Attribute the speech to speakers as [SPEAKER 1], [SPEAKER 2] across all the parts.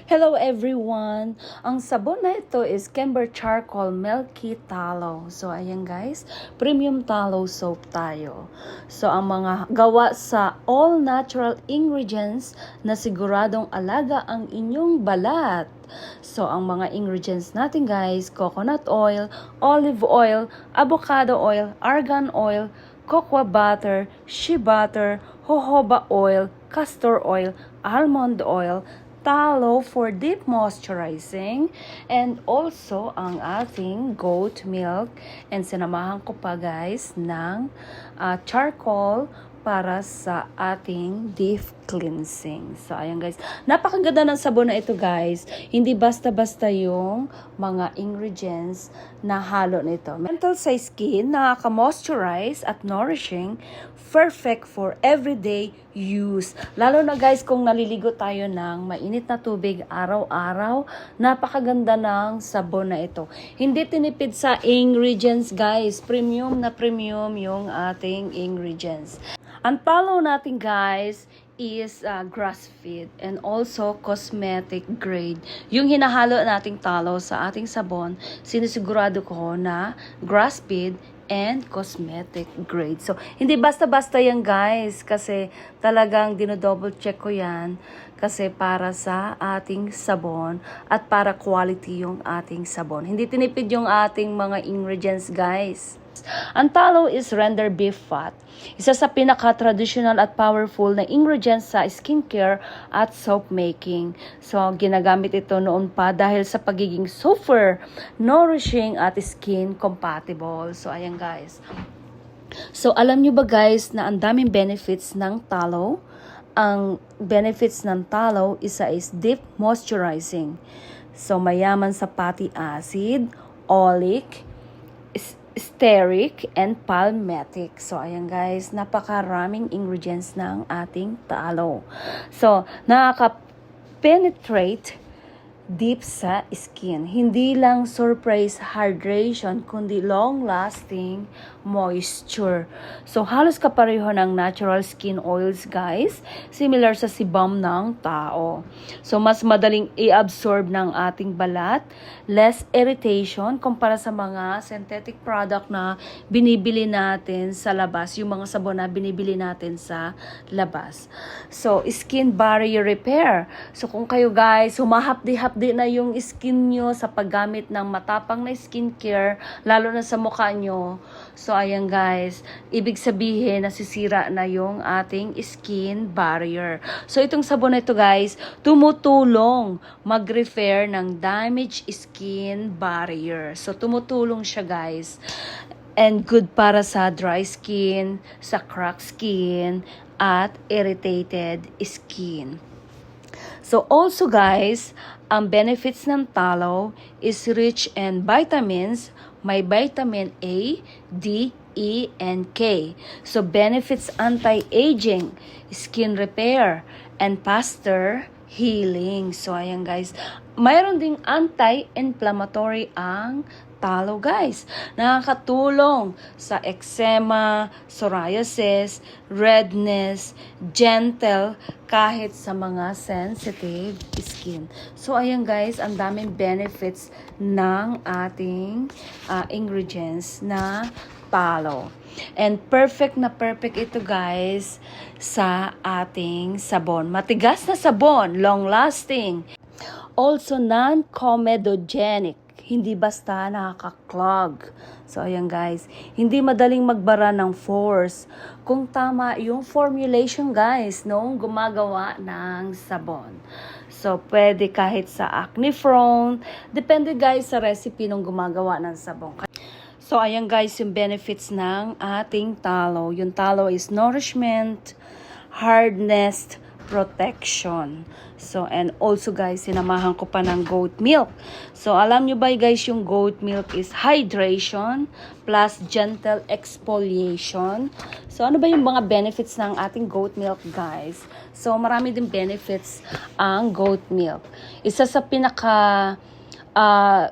[SPEAKER 1] Hello everyone! Ang sabon na ito is Kember Charcoal Milky Tallow. So ayan guys, premium tallow soap tayo. So ang mga gawa sa all natural ingredients na siguradong alaga ang inyong balat. So ang mga ingredients natin guys, coconut oil, olive oil, avocado oil, argan oil, cocoa butter, shea butter, jojoba oil, castor oil, almond oil, tallow for deep moisturizing, and also ang ating goat milk, and sinamahan ko pa guys ng charcoal para sa ating deep cleansing. So ayan guys, napakaganda ng sabon na ito guys. Hindi basta-basta yung mga ingredients na halo nito. Gentle sa skin, nakaka-moisturize at nourishing, perfect for everyday use. Lalo na guys kung naliligo tayo ng mainit na tubig araw-araw, napakaganda ng sabon na ito. Hindi tinipid sa ingredients guys. Premium na premium yung ating ingredients. Ang tallow natin guys is grass-fed and also cosmetic grade. Yung hinahalo nating tallow sa ating sabon, sinisigurado ko na grass-fed and cosmetic grade. So, hindi basta-basta yan guys, kasi talagang dinodouble check ko yan kasi para sa ating sabon at para quality yung ating sabon. Hindi tinipid yung ating mga ingredients guys. Ang tallow is render beef fat. Isa sa pinaka-traditional at powerful na ingredients sa skincare at soap making. So, ginagamit ito noon pa dahil sa pagiging super nourishing at skin compatible. So, ayan guys. So, alam nyo ba guys na ang daming benefits ng tallow? Ang benefits ng tallow, isa is deep moisturizing. So, mayaman sa fatty acid, oleic, stearic, and palmitic. So, ayan guys, napakaraming ingredients ng ating tallow. So, nakaka-penetrate deep sa skin. Hindi lang surprise hydration, kundi long-lasting moisture. So, halos kapareho ng natural skin oils, guys. Similar sa sebum ng tao. So, mas madaling i-absorb ng ating balat. Less irritation kumpara sa mga synthetic product na binibili natin sa labas. Yung mga sabon na binibili natin sa labas. So, skin barrier repair. So, kung kayo guys, humahapdi-hapdi na yung skin nyo sa paggamit ng matapang na skincare, lalo na sa mukha nyo. So, ayan guys, ibig sabihin nasisira na yung ating skin barrier. So, itong sabon na ito guys, tumutulong mag-repair ng damaged skin barrier. So, tumutulong siya guys. And good para sa dry skin, sa cracked skin, at irritated skin. So also guys, ang benefits ng tallow is rich in vitamins. May vitamin A, D, E, and K. So benefits anti-aging, skin repair, and faster healing. So ayan guys, mayroon ding anti-inflammatory ang tallow guys. Nakakatulong sa eczema, psoriasis, redness, gentle, kahit sa mga sensitive skin. So ayan guys, ang daming benefits ng ating ingredients na tallow. And perfect na perfect ito guys sa ating sabon. Matigas na sabon, long lasting. Also non-comedogenic. Hindi basta nakaka-clog. So, ayan guys. Hindi madaling magbara ng pores. Kung tama yung formulation guys, noong gumagawa ng sabon. So, pwede kahit sa acne-prone. Depende guys sa recipe nung gumagawa ng sabon. So, ayan guys yung benefits ng ating tallow. Yung tallow is nourishment, hardness, protection. So, and also guys, sinamahan ko pa ng goat milk. So, alam nyo ba guys, yung goat milk is hydration plus gentle exfoliation. So, ano ba yung mga benefits ng ating goat milk guys? So, marami din benefits ang goat milk. Isa sa pinaka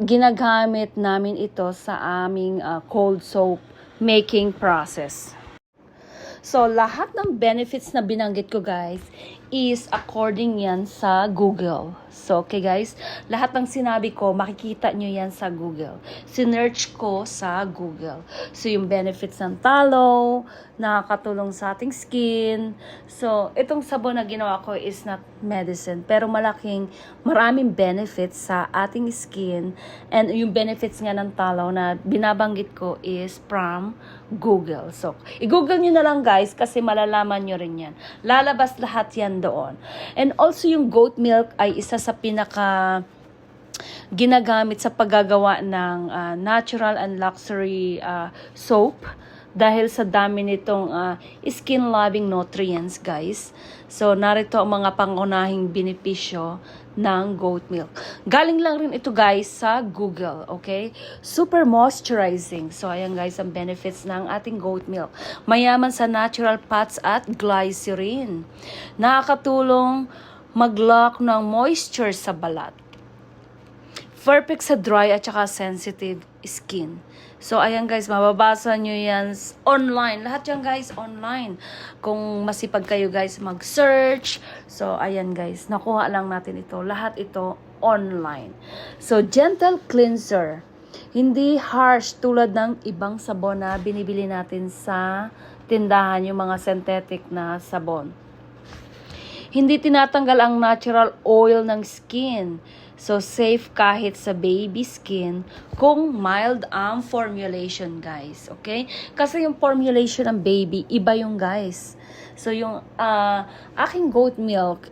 [SPEAKER 1] ginagamit namin ito sa aming cold soap making process. So, lahat ng benefits na binanggit ko guys is according yan sa Google. So, okay guys, lahat ng sinabi ko, makikita nyo yan sa Google. Sinearch ko sa Google. So, yung benefits ng talo, nakakatulong sa ating skin. So, itong sabon na ginawa ko is not medicine, pero maraming benefits sa ating skin. And yung benefits nga ng talo na binabanggit ko is from Google. So, i-google nyo na lang guys kasi malalaman nyo rin yan. Lalabas lahat yan doon. And also yung goat milk ay isa sa pinaka ginagamit sa paggagawa ng natural and luxury soap dahil sa dami nitong skin loving nutrients guys. So narito ang mga pangunahing benepisyo ng goat milk. Galing lang rin ito guys sa Google, okay? Super moisturizing. So ayan guys ang benefits ng ating goat milk. Mayaman sa natural fats at glycerin. Nakakatulong mag-lock ng moisture sa balat. Perfect sa dry at saka sensitive skin. So, ayan guys, mababasa nyo yan online. Lahat yan guys, online. Kung masipag kayo guys mag-search. So, ayan guys, nakuha lang natin ito. Lahat ito online. So, gentle cleanser. Hindi harsh tulad ng ibang sabon na binibili natin sa tindahan, yung mga synthetic na sabon. Hindi tinatanggal ang natural oil ng skin. So, safe kahit sa baby skin kung mild ang formulation, guys. Okay? Kasi yung formulation ng baby, iba yung guys. So, yung aking goat milk,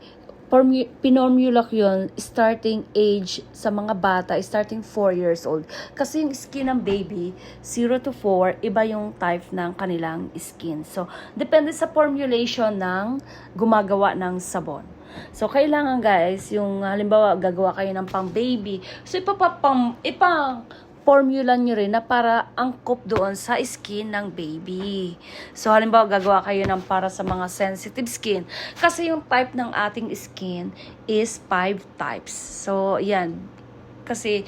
[SPEAKER 1] pinormula ko yun, starting age sa mga bata, starting 4 years old. Kasi yung skin ng baby, 0 to 4, iba yung type ng kanilang skin. So, depende sa formulation ng gumagawa ng sabon. So, kailangan guys, yung halimbawa, gagawa kayo ng pang baby. So, formula nyo rin na para angkop doon sa skin ng baby. So, halimbawa, gagawa kayo ng para sa mga sensitive skin. Kasi yung type ng ating skin is 5 types. So, yan. Kasi,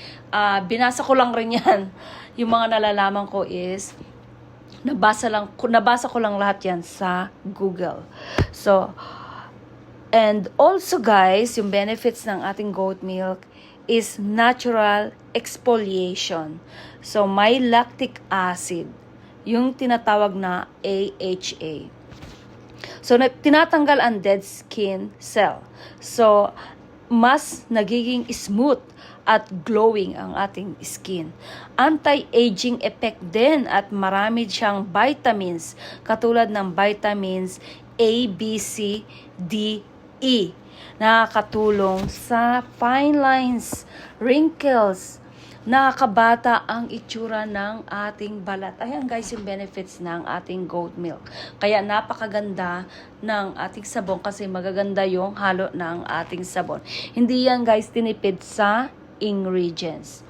[SPEAKER 1] binasa ko lang rin yan. Yung mga nalalaman ko is, nabasa ko lang lahat yan sa Google. So, and also guys, yung benefits ng ating goat milk is natural exfoliation. So, may lactic acid, yung tinatawag na AHA. So, tinatanggal ang dead skin cell. So, mas nagiging smooth at glowing ang ating skin. Anti-aging effect din at marami siyang vitamins katulad ng vitamins A, B, C, D, E. Nakakatulong sa fine lines, wrinkles, nakakabata ang itsura ng ating balat. Ayan guys yung benefits ng ating goat milk. Kaya napakaganda ng ating sabon kasi magaganda yung halo ng ating sabon. Hindi yan guys tinipid sa ingredients.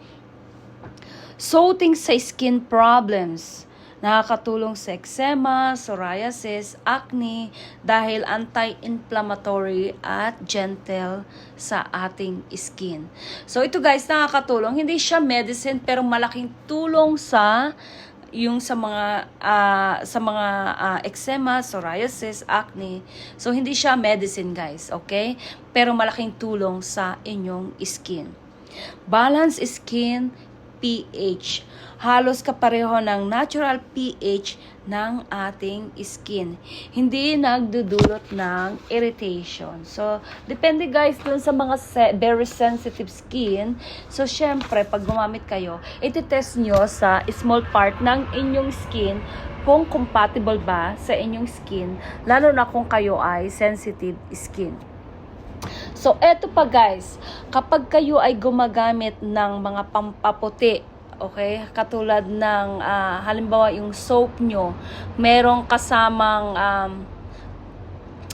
[SPEAKER 1] Soothing sa skin problems. Nakakatulong sa eczema, psoriasis, acne dahil anti-inflammatory at gentle sa ating skin. So ito guys, nakakatulong. Hindi siya medicine pero malaking tulong sa mga eczema, psoriasis, acne. So hindi siya medicine guys, okay? Pero malaking tulong sa inyong skin. Balance skin pH. Halos kapareho ng natural pH ng ating skin. Hindi nagdudulot ng irritation. So, depende guys dun sa mga very sensitive skin. So, syempre, pag gumamit kayo, iti-test nyo sa small part ng inyong skin kung compatible ba sa inyong skin, lalo na kung kayo ay sensitive skin. So, eto pa guys, kapag kayo ay gumagamit ng mga pampaputi, okay, katulad ng halimbawa yung soap nyo, merong kasamang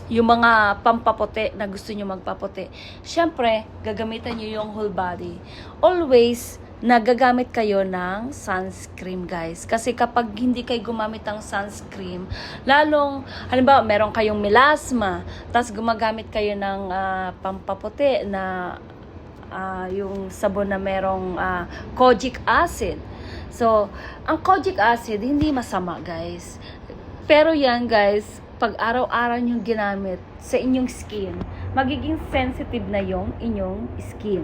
[SPEAKER 1] yung mga pampaputi na gusto nyo magpaputi. Syempre, gagamitan nyo yung whole body. Always, nagagamit kayo ng sunscreen guys. Kasi kapag hindi kayo gumamit ng sunscreen, lalong, halimbawa, meron kayong melasma, tapos gumagamit kayo ng pampaputi na yung sabon na merong kojic acid. So, ang kojic acid, hindi masama guys. Pero yan guys, pag araw-araw nyo ginamit sa inyong skin, magiging sensitive na yung inyong skin.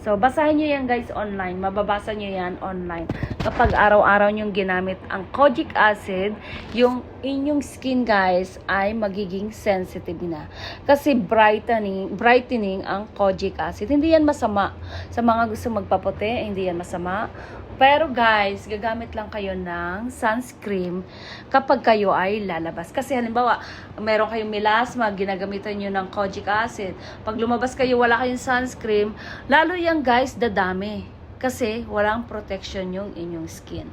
[SPEAKER 1] So, basahin nyo yan guys online. Mababasa nyo yan online. Kapag araw-araw nyo ginamit ang kojic acid, yung inyong skin guys ay magiging sensitive na. Kasi brightening ang kojic acid. Hindi yan masama. Sa mga gusto magpaputi, hindi yan masama. Pero guys, gagamit lang kayo ng sunscreen kapag kayo ay lalabas. Kasi halimbawa, meron kayong melasma, ginagamitan nyo ng kojic acid. Pag lumabas kayo, wala kayong sunscreen, lalo yan guys, dadami. Kasi walang protection yung inyong skin.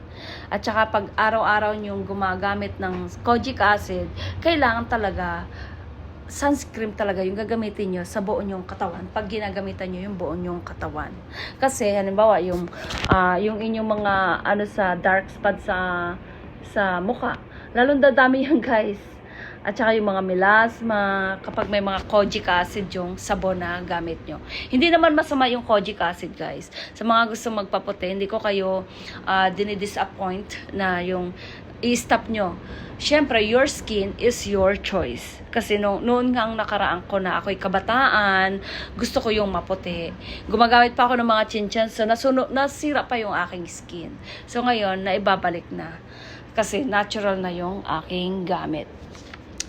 [SPEAKER 1] At saka pag araw-araw nyong gumagamit ng kojic acid, kailangan talaga sunscreen talaga yung gagamitin nyo sa buo nyong katawan pag ginagamitan nyo yung buo nyong katawan. Kasi halimbawa yung inyong mga sa dark spot sa mukha, lalong dadami yan guys. At saka yung mga melasma, kapag may mga kojic acid yung sabon na gamit nyo. Hindi naman masama yung kojic acid guys. Sa mga gusto magpaputi, hindi ko kayo dinidisappoint na yung i-stop nyo. Siyempre, your skin is your choice. Kasi noon nga ang nakaraan ko na ako'y kabataan, gusto ko yung maputi. Gumagamit pa ako ng mga chinchan, so nasira pa yung aking skin. So ngayon, naibabalik na. Kasi natural na yung aking gamit.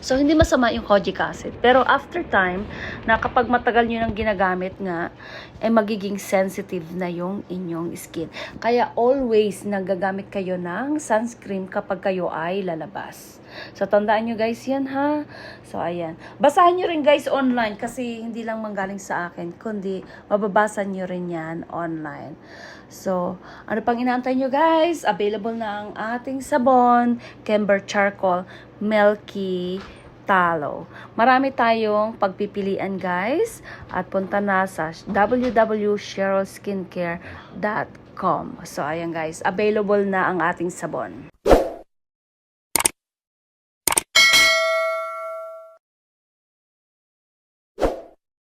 [SPEAKER 1] So, hindi masama yung kojic acid. Pero after time, na kapag matagal nyo nang ginagamit nga, ay magiging sensitive na yung inyong skin. Kaya always nagagamit kayo ng sunscreen kapag kayo ay lalabas. So, tandaan nyo guys yan ha. So, ayan. Basahin nyo rin guys online kasi hindi lang manggaling sa akin, kundi mababasa nyo rin yan online. So, ano pang inaantay nyo guys? Available na ang ating sabon, Kember Charcoal, Milky Tallow. Marami tayong pagpipilian guys at punta na sa www.cherylskincare.com. So, ayan guys, available na ang ating sabon.